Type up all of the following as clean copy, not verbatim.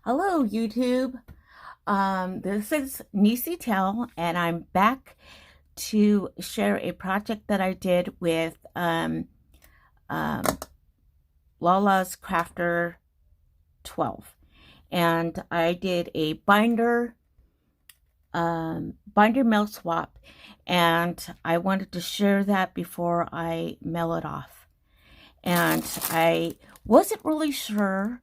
Hello, YouTube. This is Nisi Tell, and I'm back to share a project that I did with um, Lala's Crafter 12. And I did a binder mail swap, and I wanted to share that before I mail it off. And I wasn't really sure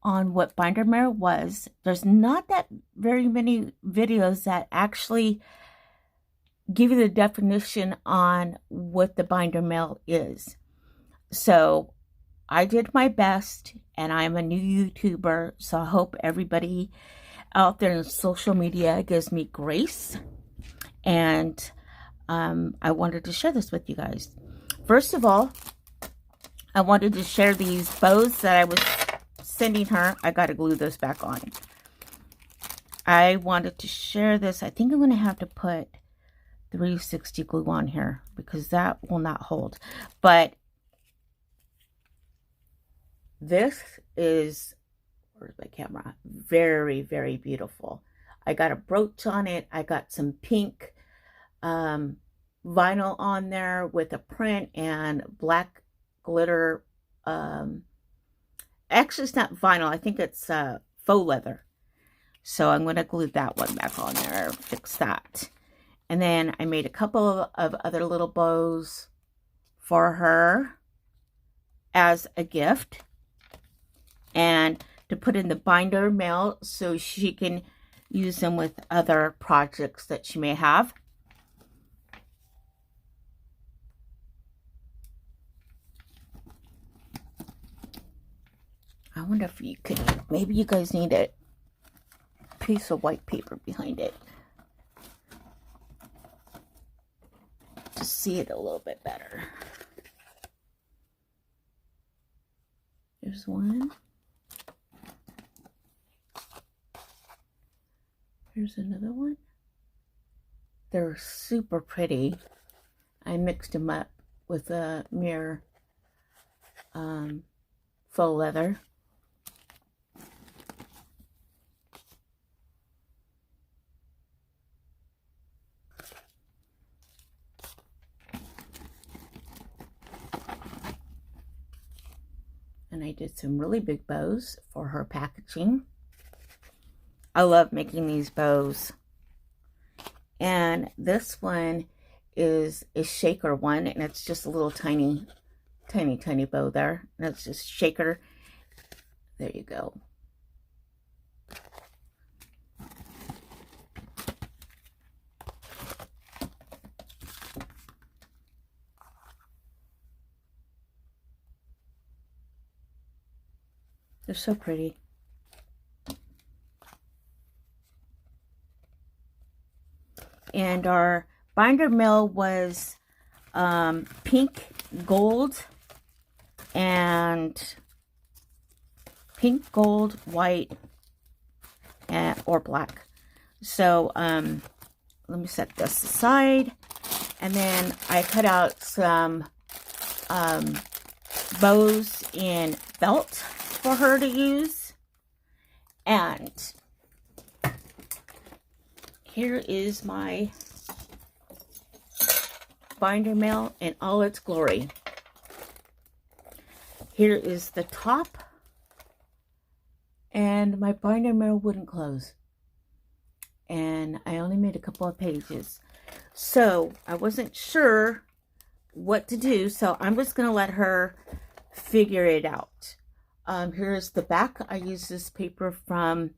on what binder mail was. There's not that very many videos that actually give you the definition on what the binder mail is. So I did my best, and I'm a new YouTuber, so I hope everybody out there in social media gives me grace. And I wanted to share this with you guys. First of all, I wanted to share these bows that I was sending her. I got to glue this back on. I wanted to share this. I think I'm going to have to put 360 glue on here because that will not hold. But this is, where's my camera? Very, very beautiful. I got a brooch on it. I got some pink vinyl on there with a print and black glitter. Actually, it's not vinyl. I think it's faux leather. So I'm going to glue that one back on there, fix that. And then I made a couple of other little bows for her as a gift. And to put in the binder mail so she can use them with other projects that she may have. I wonder if you could, maybe you guys need a piece of white paper behind it to see it a little bit better. There's one. Here's another one. They're super pretty. I mixed them up with a mirror faux leather. And I did some really big bows for her packaging. I love making these bows. And this one is a shaker one, and it's just a little tiny bow there. And it's just shaker. There you go. They're so pretty. And our binder mill was pink, gold, and pink, gold, white, or black. So let me set this aside. And then I cut out some bows in felt for her to use. And here is my binder mail in all its glory. Here is the top, and my binder mail wouldn't close. And I only made a couple of pages. So I wasn't sure what to do, so I'm just going to let her figure it out. Here's the back. I use this paper from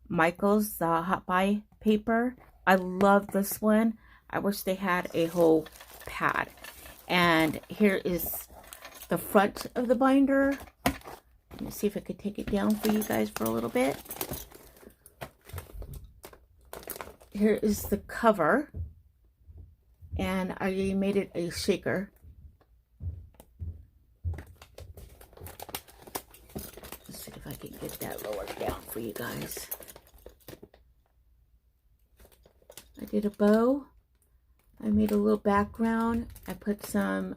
Michael's Hot Buy paper. I love this one. I wish they had a whole pad. And here is the front of the binder. Let me see if I could take it down for you guys for a little bit. Here is the cover. And I made it a shaker. Let's see if I can get that lower down for you guys. I did a bow. I made a little background. I put some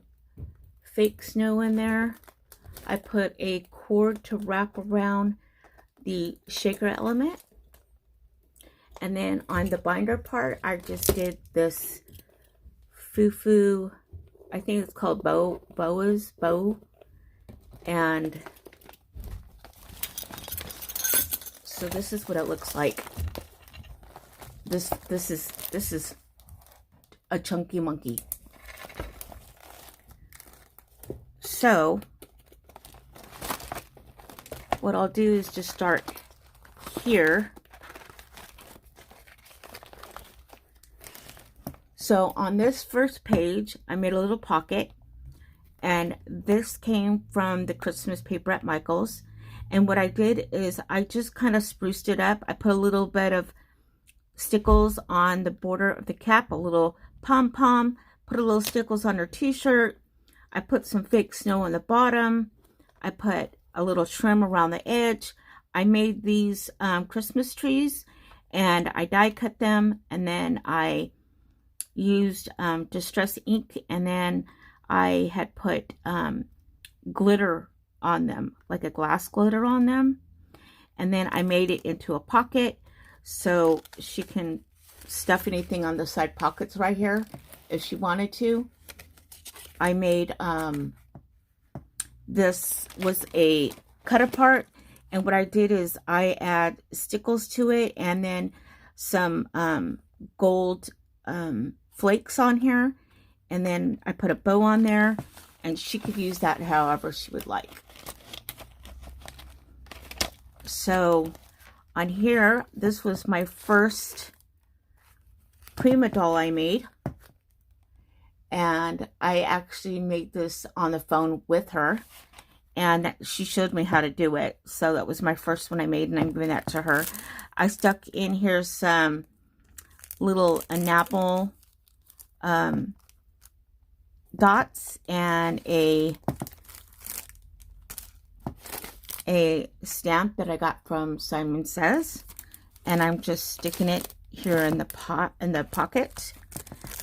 fake snow in there. I put a cord to wrap around the shaker element. And then on the binder part, I just did this foo-foo, I think it's called bow. And so this is what it looks like. This is a chunky monkey. So what I'll do is just start here. So on this first page, I made a little pocket, and this came from the Christmas paper at Michael's. And what I did is I just kind of spruced it up. I put a little bit of stickles on the border of the cap, a little pom-pom, put a little stickles on her t-shirt. I put some fake snow on the bottom. I put a little trim around the edge. I made these Christmas trees, and I die cut them, and then I used distress ink, and then I had put glitter on them, like a glass glitter on them, and then I made it into a pocket so she can stuff anything on the side pockets right here if she wanted to. I made this was a cut apart, and what I did is I add stickles to it, and then some gold flakes on here, and then I put a bow on there, and she could use that however she would like. So on here, this was my first Prima doll I made, and I actually made this on the phone with her, and she showed me how to do it. So that was my first one I made, and I'm giving that to her. I stuck in here some little enamel dots and a stamp that I got from Simon Says, and I'm just sticking it here in the pocket.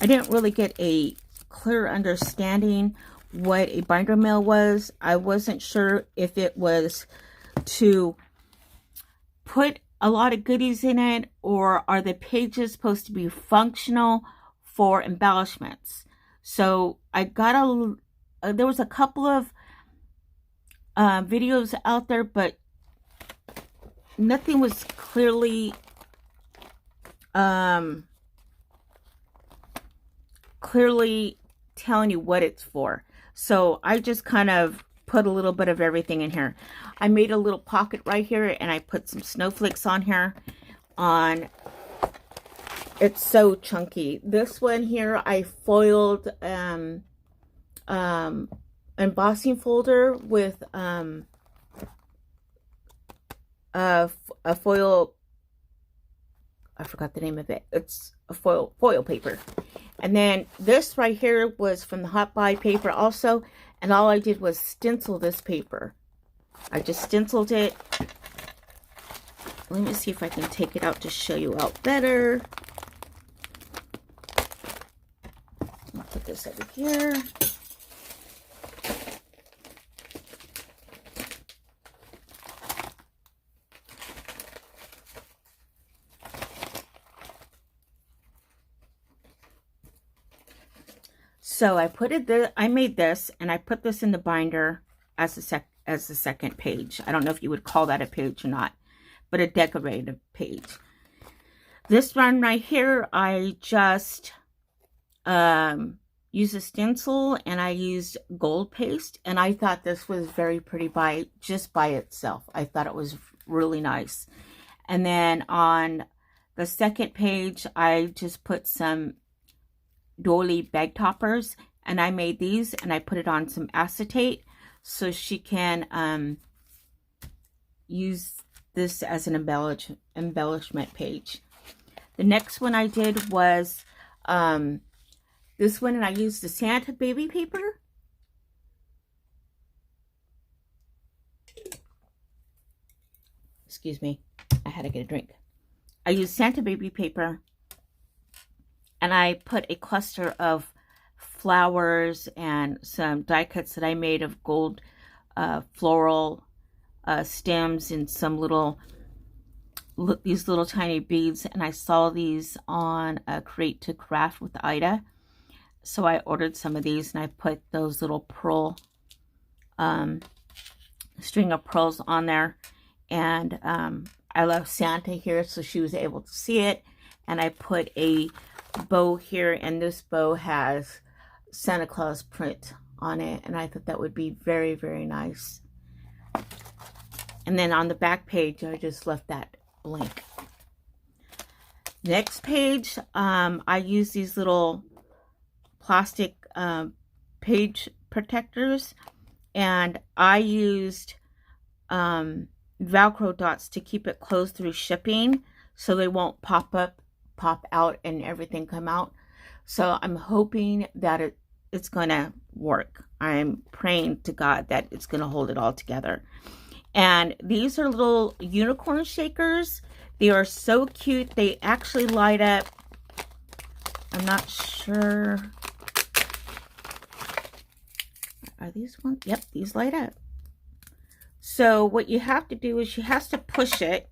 I didn't really get a clear understanding what a binder mill was. I wasn't sure if it was to put a lot of goodies in it, or are the pages supposed to be functional for embellishments. So I got there was a couple of videos out there, but nothing was clearly telling you what it's for. So I just kind of put a little bit of everything in here. I made a little pocket right here, and I put some snowflakes on here. It's so chunky. This one here, I foiled embossing folder with a foil. I forgot the name of it. It's a foil paper. And then this right here was from the Hot Buy paper also, and all I did was stencil this paper. I just stenciled it. Let me see if I can take it out to show you out better. I'll put this over here. So I made this, and I put this in the binder as the second page. I don't know if you would call that a page or not, but a decorative page. This one right here, I just used a stencil, and I used gold paste, and I thought this was very pretty just by itself. I thought it was really nice. And then on the second page, I just put some doily bag toppers, and I made these, and I put it on some acetate so she can use this as an embellishment page. The next one I did was this one, and I used the Santa baby paper. Excuse me, I had to get a drink. I used Santa baby paper, and I put a cluster of flowers and some die cuts that I made of gold floral stems and some these little tiny beads, and I saw these on Create to Craft with Ida. So I ordered some of these, and I put those little pearl string of pearls on there. And I love Santa here, so she was able to see it. And I put a bow here, and this bow has Santa Claus print on it, and I thought that would be very, very nice. And then on the back page, I just left that blank. Next page, I use these little plastic page protectors, and I used Velcro dots to keep it closed through shipping, so they won't pop out, and everything come out. So I'm hoping that it's gonna work. I'm praying to God that it's gonna hold it all together. And these are little unicorn shakers. They are so cute. They actually light up. I'm not sure. Are these ones? Yep, these light up. So what you have to do is you have to push it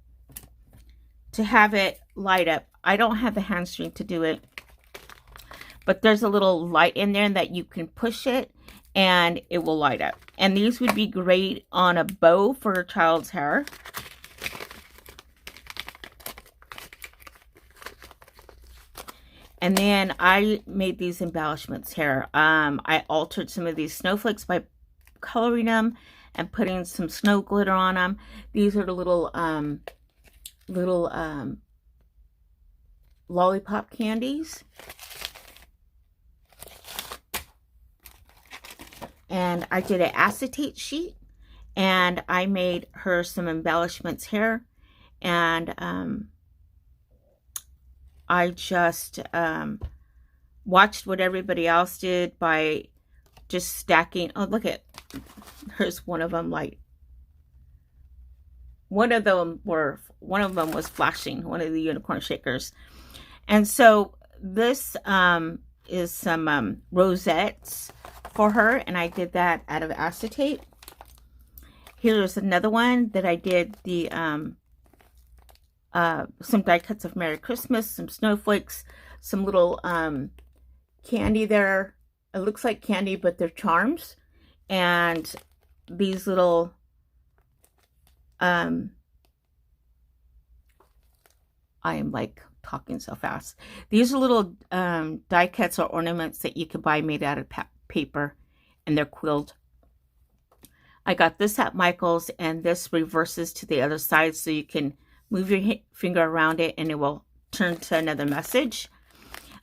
to have it light up. I don't have the hand string to do it, but there's a little light in there that you can push it and it will light up. And these would be great on a bow for a child's hair. And then I made these embellishments here. I altered some of these snowflakes by coloring them and putting some snow glitter on them. These are the little lollipop candies. And I did an acetate sheet, and I made her some embellishments here. And I just watched what everybody else did by just stacking. Oh, look at, here's one of them. Like, one of them was flashing, one of the unicorn shakers. And so this is some rosettes for her, and I did that out of acetate. Here's another one that I did the some die cuts of Merry Christmas, some snowflakes, some little candy there. It looks like candy, but they're charms. And these little I am like talking so fast. These are little die cuts or ornaments that you could buy made out of paper, and they're quilled. I got this at Michael's, and this reverses to the other side, so you can move your finger around it and it will turn to another message.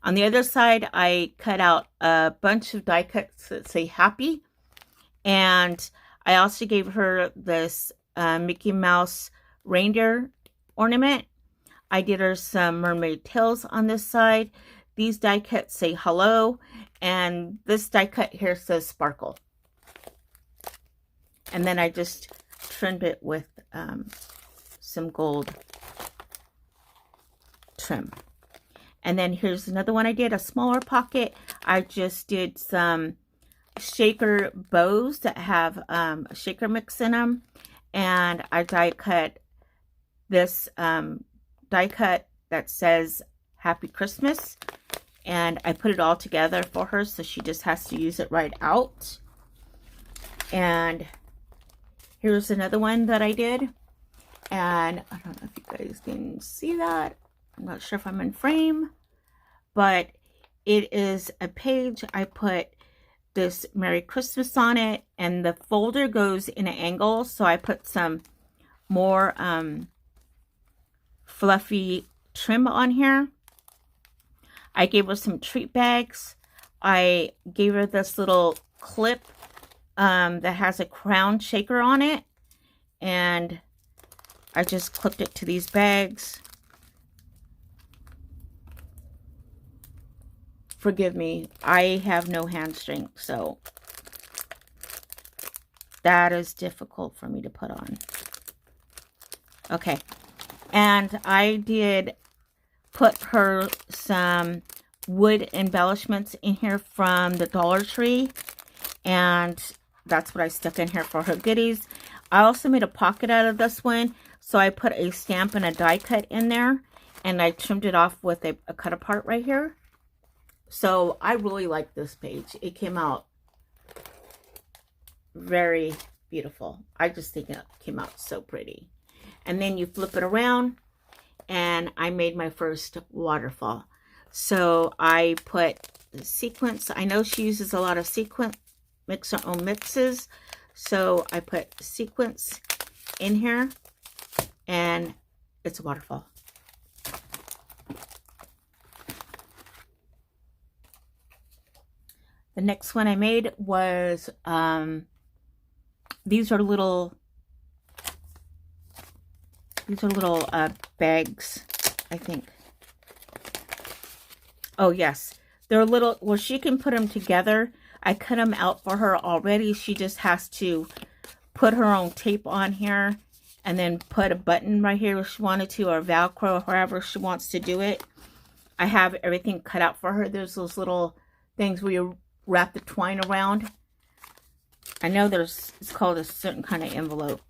On the other side, I cut out a bunch of die cuts that say happy, and I also gave her this Mickey Mouse reindeer ornament. I did her some mermaid tails on this side. These die cuts say hello, and this die cut here says sparkle. And then I just trimmed it with some gold trim. And then here's another one I did, a smaller pocket. I just did some shaker bows that have a shaker mix in them. And I die cut this die cut that says Happy Christmas. And I put it all together for her, so she just has to use it right out. And here's another one that I did. And I don't know if you guys can see that. I'm not sure if I'm in frame. But it is a page. I put this Merry Christmas on it. And the folder goes in an angle. So I put some more fluffy trim on here. I gave her some treat bags. I gave her this little clip that has a crown shaker on it. And I just clipped it to these bags. Forgive me, I have no hand strength, so that is difficult for me to put on. Okay, and I did put her some wood embellishments in here from the Dollar Tree, and that's what I stuck in here for her goodies. I also made a pocket out of this one. So I put a stamp and a die cut in there. And I trimmed it off with a cut apart right here. So I really like this page. It came out very beautiful. I just think it came out so pretty. And then you flip it around. And I made my first waterfall. So I put the sequins. I know she uses a lot of sequins, mix her own mixes. So I put sequins in here, and it's a waterfall. The next one I made was, these are little bags, I think. Oh, yes. They're little, well, she can put them together. I cut them out for her already. She just has to put her own tape on here and then put a button right here if she wanted to, or Velcro, or however she wants to do it. I have everything cut out for her. There's those little things where you wrap the twine around. I know it's called a certain kind of envelope.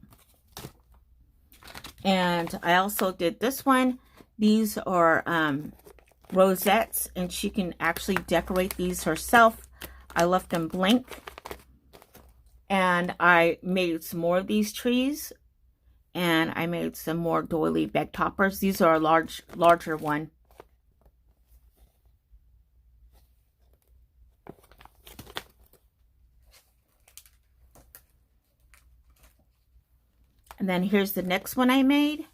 And I also did this one. These are rosettes, and she can actually decorate these herself. I left them blank. And I made some more of these trees. And I made some more doily bag toppers. These are a larger one. And then here's the next one I made.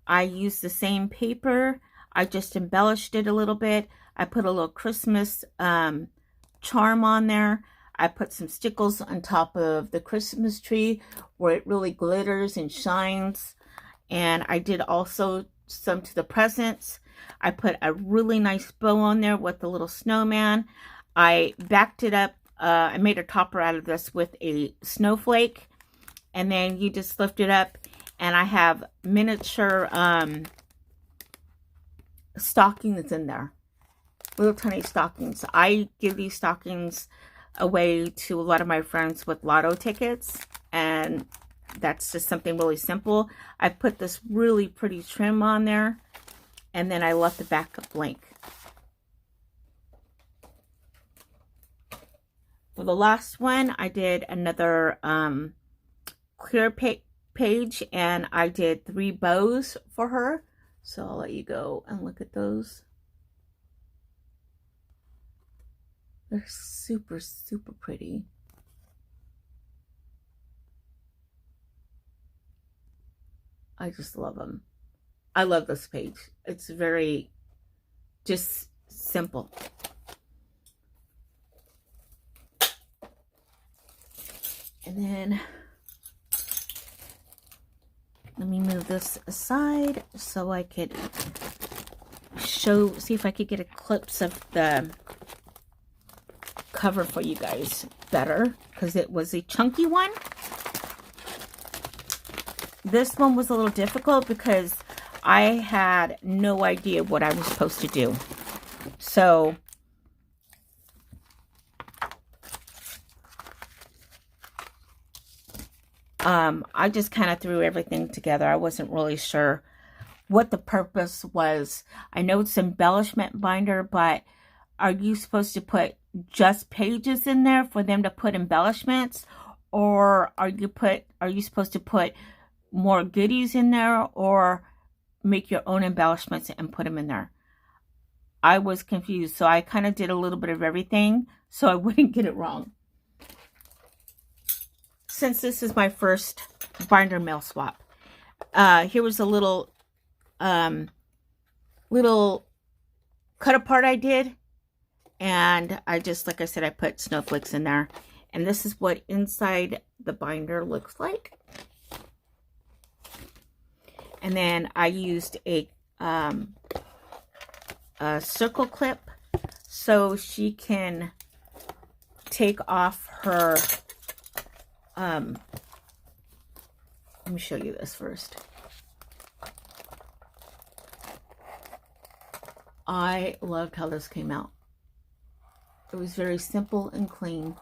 I used the same paper. I just embellished it a little bit. I put a little Christmas charm on there. I put some stickles on top of the Christmas tree where it really glitters and shines. And I did also some to the presents. I put a really nice bow on there with a little snowman. I backed it up. I made a topper out of this with a snowflake. And then you just lift it up, and I have miniature stockings in there. Little tiny stockings. I give these stockings away to a lot of my friends with lotto tickets, and that's just something really simple. I put this really pretty trim on there, and then I left the back blank. For the last one, I did another clear page, and I did 3 bows for her. So I'll let you go and look at those. They're super, super pretty. I just love them. I love this page. It's very just simple. And then let me move this aside so I could see if I could get a clips of the cover for you guys better, because it was a chunky one. This one was a little difficult because I had no idea what I was supposed to do. So I just kind of threw everything together. I wasn't really sure what the purpose was. I know it's embellishment binder, but are you supposed to put just pages in there for them to put embellishments, or are you supposed to put more goodies in there, or make your own embellishments and put them in there? I was confused, so I kind of did a little bit of everything so I wouldn't get it wrong. Since this is my first binder mail swap, here was a little cut apart I did, and I just, like I said, I put snowflakes in there, and this is what inside the binder looks like. And then I used a circle clip so she can take off her let me show you this first. I loved how this came out. It was very simple and clean.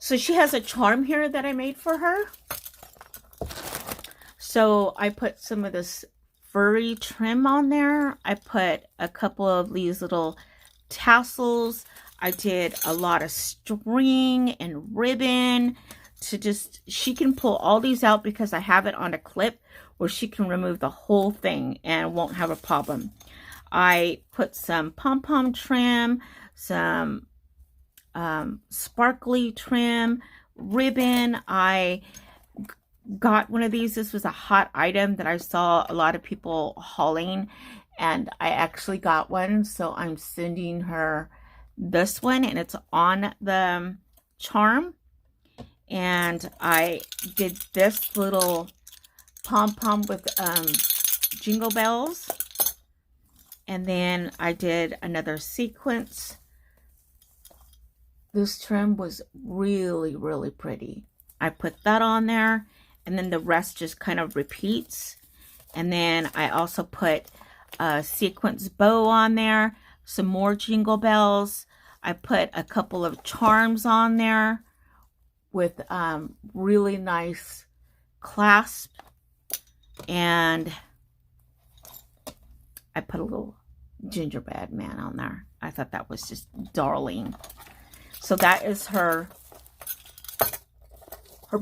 So she has a charm here that I made for her. So I put some of this furry trim on there. I put a couple of these little tassels. I did a lot of string and ribbon to just, she can pull all these out because I have it on a clip where she can remove the whole thing and won't have a problem. I put some pom-pom trim, some sparkly trim, ribbon. I got one of these. This was a hot item that I saw a lot of people hauling, and I actually got one, so I'm sending her this one, and it's on the charm. And I did this little pom-pom with jingle bells, and then I did another sequence. This trim was really, really pretty. I put that on there, and then the rest just kind of repeats. And then I also put a sequence bow on there, some more jingle bells. I put a couple of charms on there with really nice clasp, and I put a little gingerbread man on there. I thought that was just darling. So that is her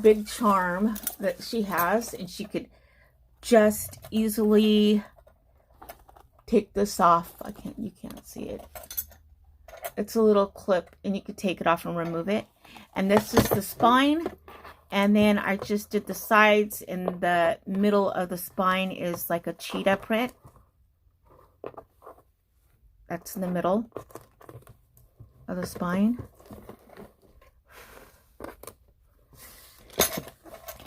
big charm that she has, and she could just easily take this off. You can't see it. It's a little clip, and you could take it off and remove it. And this is the spine, and then I just did the sides, and the middle of the spine is like a cheetah print. That's in the middle of the spine.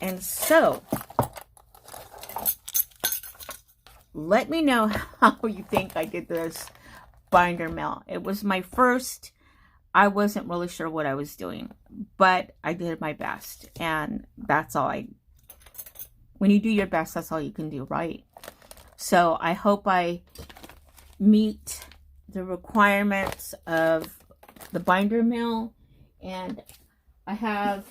And so, let me know how you think I did this binder mill. It was my first. I wasn't really sure what I was doing, but I did my best, and that's all when you do your best, that's all you can do, right? So I hope I meet the requirements of the binder mill, and I have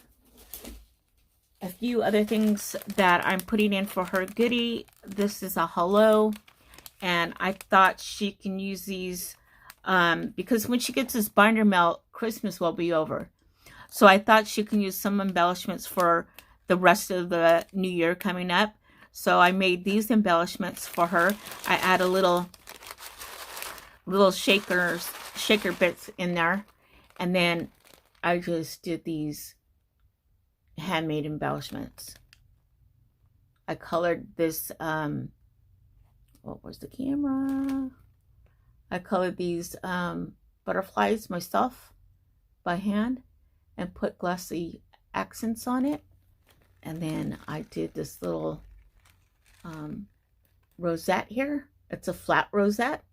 a few other things that I'm putting in for her goodie. This is a hello, and I thought she can use these because when she gets this binder mill, Christmas will be over. So I thought she can use some embellishments for the rest of the new year coming up. So I made these embellishments for her. I add a little shaker bits in there, and then I just did these handmade embellishments. I colored this, what was the camera? I colored these butterflies myself by hand and put glossy accents on it. And then I did this little rosette here. It's a flat rosette.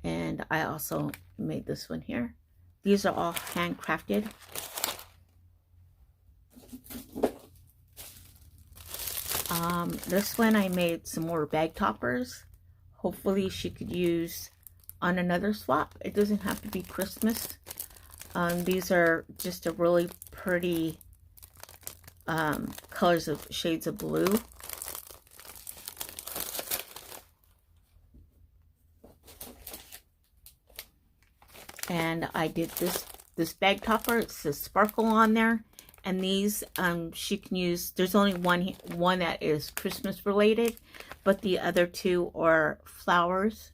And I also made this one here. These are all handcrafted. This one I made some more bag toppers. Hopefully she could use on another swap. It doesn't have to be Christmas. These are just a really pretty colors of shades of blue. And I did this bag topper. It says sparkle on there. And these she can use. There's only one that is Christmas related, but the other two are flowers.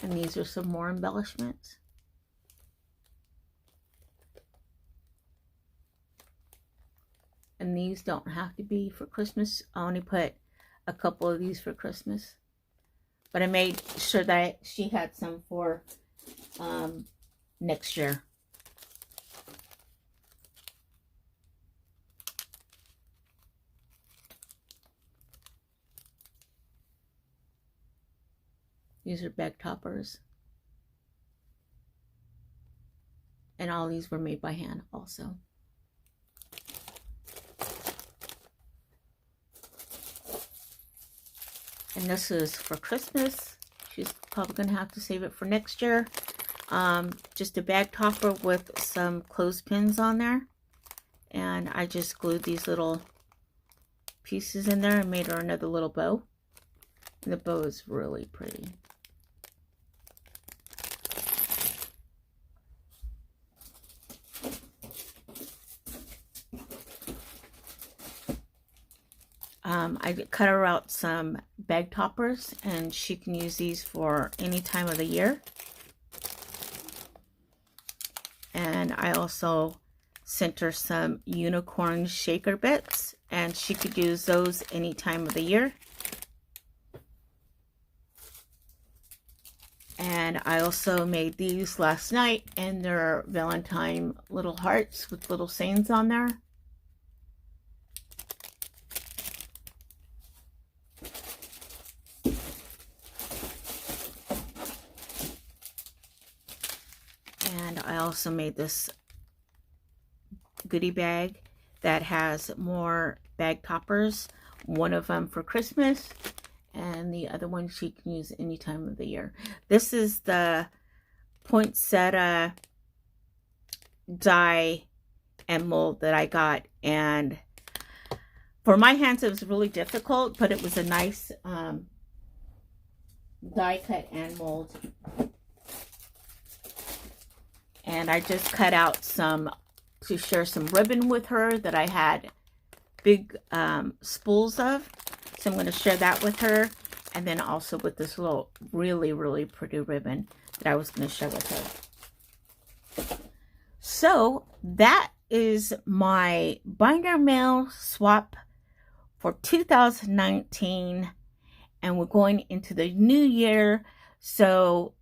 And these are some more embellishments. And these don't have to be for Christmas. I only put a couple of these for Christmas. But I made sure that she had some for next year. These are bag toppers. And all these were made by hand also. And this is for Christmas. She's probably going to have to save it for next year. Just a bag topper with some clothespins on there. And I just glued these little pieces in there and made her another little bow. And the bow is really pretty. I cut her out some bag toppers, and she can use these for any time of the year. And I also sent her some unicorn shaker bits, and she could use those any time of the year. And I also made these last night, and they're Valentine little hearts with little sayings on there. And I also made this goodie bag that has more bag toppers. One of them for Christmas, and the other one she can use any time of the year. This is the poinsettia die and mold that I got, and for my hands it was really difficult, but it was a nice die cut and mold. And I just cut out some to share some ribbon with her that I had big spools of. So I'm going to share that with her. And then also with this little really pretty ribbon that I was going to share with her. So that is my binder mail swap for 2019. And we're going into the new year. So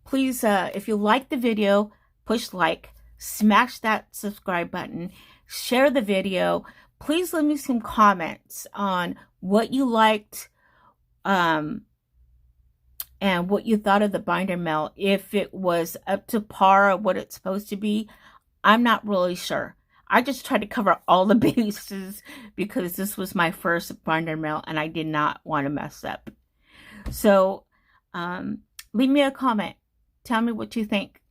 please, if you like the video, push like, smash that subscribe button, share the video. Please leave me some comments on what you liked and what you thought of the binder mail. If it was up to par of what it's supposed to be, I'm not really sure. I just tried to cover all the bases because this was my first binder mail and I did not want to mess up. So leave me a comment. Tell me what you think.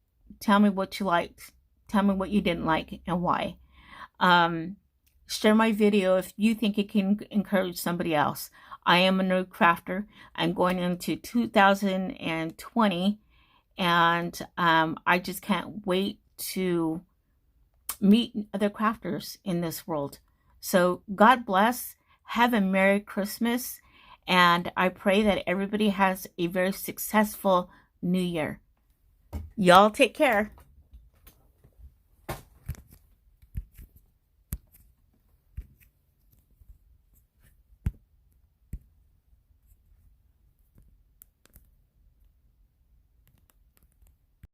Tell me what you liked. Tell me what you didn't like and why. Share my video if you think it can encourage somebody else. I am a new crafter. I'm going into 2020, and I just can't wait to meet other crafters in this world. So God bless. Have a Merry Christmas, and I pray that everybody has a very successful New Year. Y'all take care.